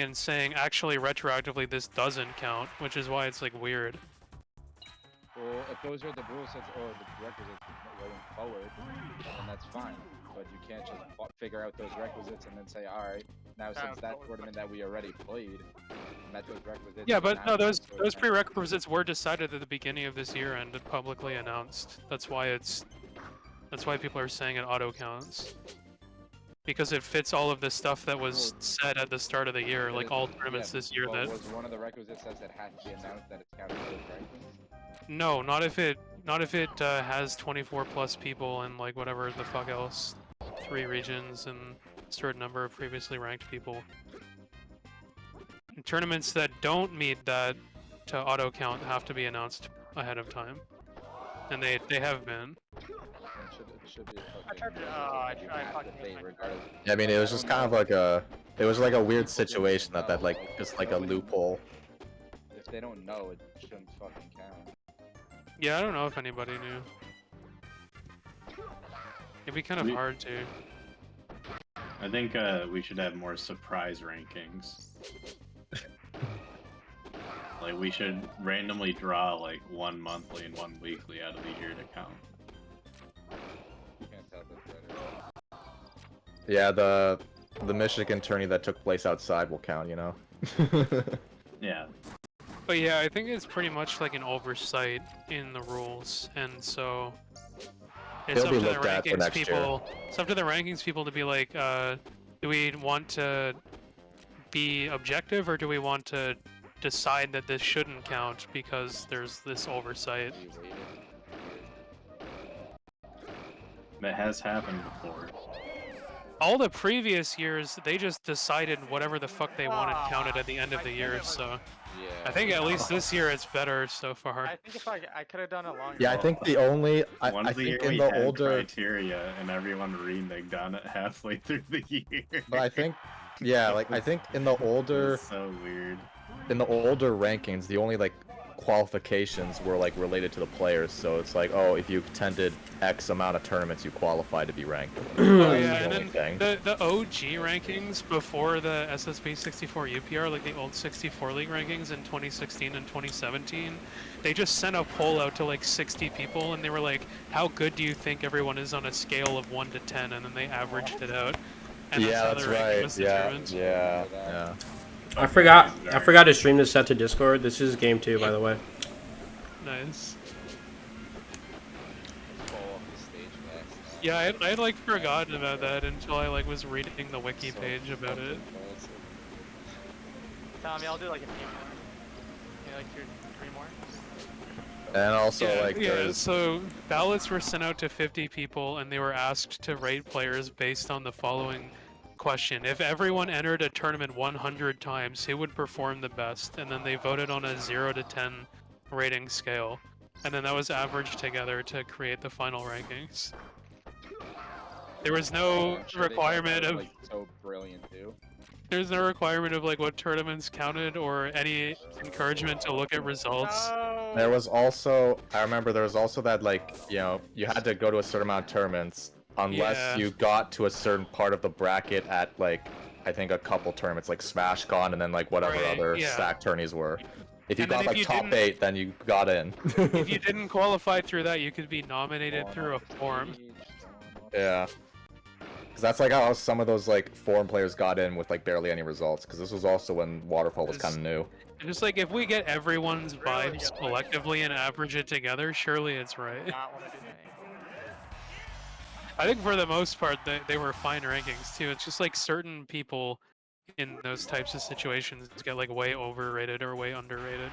and saying actually retroactively this doesn't count, which is why it's like weird. Well, if those are the rule sets or the requisites going forward, then that's fine. But you can't just figure out those requisites and then say, all right, now since that tournament that we already played met those requisites. Yeah, but no, those prerequisites were decided at the beginning of this year and publicly announced. That's why people are saying it auto counts. Because it fits all of the stuff that was said at the start of the year, like all tournaments this year. That was one of the requisites says it has to be announced that it's counted as rankings. No, not if it has 24 plus people and like whatever the fuck else, 3 regions and a certain number of previously ranked people. And tournaments that don't meet that to auto count have to be announced ahead of time, and they have been. Yeah, I mean, it was just kind of like a weird situation that like just like a loophole. If they don't know, it shouldn't fucking count. Yeah, I don't know if anybody knew. It'd be kind of hard to. I think we should have more surprise rankings. Like we should randomly draw like one monthly and one weekly out of the year to count. Yeah, the Michigan tourney that took place outside will count, you know. Yeah. But yeah, I think it's pretty much like an oversight in the rules, and so it's up to the rankings people. It's up to the rankings people to be like, do we want to be objective or do we want to decide that this shouldn't count because there's this oversight? That has happened before. All the previous years, they just decided whatever the fuck they wanted counted at the end of the year, so... Yeah. I think at least this year it's better so far. I think if I could have done it longer. Yeah, I think the only... I think in the older... criteria and everyone reneged on it halfway through the year. But I think... Yeah, like, I think in the older... So weird. In the older rankings, the only, like, qualifications were like related to the players, so it's like, oh, if you attended X amount of tournaments, you qualify to be ranked. Oh yeah, and then the OG rankings before the SSB 64 UPR, like the old 64 league rankings in 2016 and 2017, they just sent a poll out to like 60 people, and they were like, how good do you think everyone is on a scale of 1 to 10, and then they averaged it out. And that's right. Yeah. I forgot to stream this set to Discord. This is game 2, by the way. Nice. Yeah, I like forgotten about that until I like was reading the wiki page about it. Tommy, I'll do like a few more. Maybe like 3 more. And also so ballots were sent out to 50 people, and they were asked to rate players based on the following question: if everyone entered a tournament 100 times, who would perform the best? And then they voted on a 0 to 10 rating scale, and then that was averaged together to create the final rankings. There was no requirement of so brilliant too. There's no requirement of like what tournaments counted or any encouragement to look at results. No. There was also, I remember there was also that, like, you know, you had to go to a certain amount of tournaments unless you got to a certain part of the bracket at, like, I think a couple tournaments, like SmashCon and then, like, whatever other stack tourneys were. If you got, like, top 8, then you got in. If you didn't qualify through that, you could be nominated through a form. Yeah. Because that's, like, how some of those, like, foreign players got in with, like, barely any results. Because this was also when Waterfall was kind of new. Just, like, if we get everyone's vibes collectively and average it together, surely it's right. I think for the most part, they were fine rankings too. It's just like certain people in those types of situations get like way overrated or way underrated.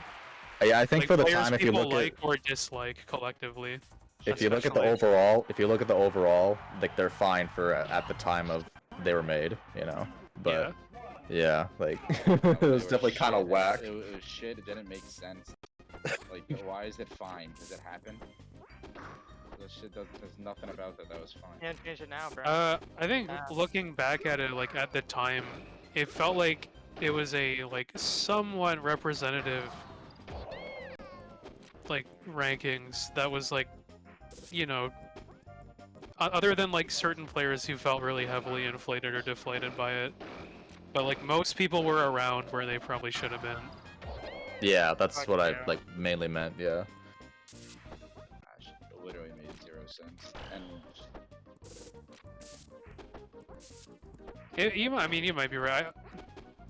Yeah, I think like for the time, if you look like or dislike collectively. If you look at the overall, like they're fine for at the time of they were made, you know. But yeah like it was definitely kind of whack. It was shit. It didn't make sense. Like, why is it fine? Does it happen? Shit there's nothing about that was fine. Can't change it now, bro. I think looking back at it, like at the time, it felt like it was a like somewhat representative like rankings that was like, you know, other than like certain players who felt really heavily inflated or deflated by it. but like most people were around where they probably should have been. Yeah, that's Fuck what I yeah. like mainly meant. Yeah. Gosh, it literally made 0 sense. And I mean, you might be right.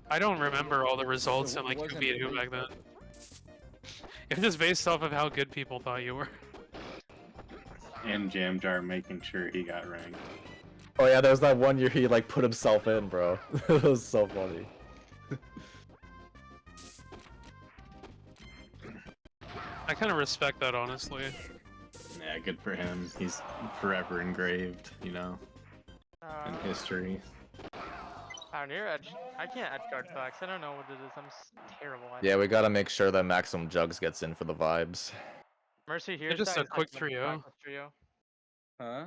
I don't remember all the results in like wasn't 2v2 based- back then. It was just based off of how good people thought you were. And Jamjar making sure he got ranked. Oh yeah, there was that one year he like put himself in, bro. It was so funny. I kind of respect that, honestly. Yeah, good for him. He's forever engraved, you know, in history. Pioneer Edge. I can't edge guard facts. I don't know what it is. I'm terrible at Yeah, it. we gotta make sure that Maximum Jugs gets in for the vibes. Mercy here's just that a is quick like the 3-0. practice trio. huh?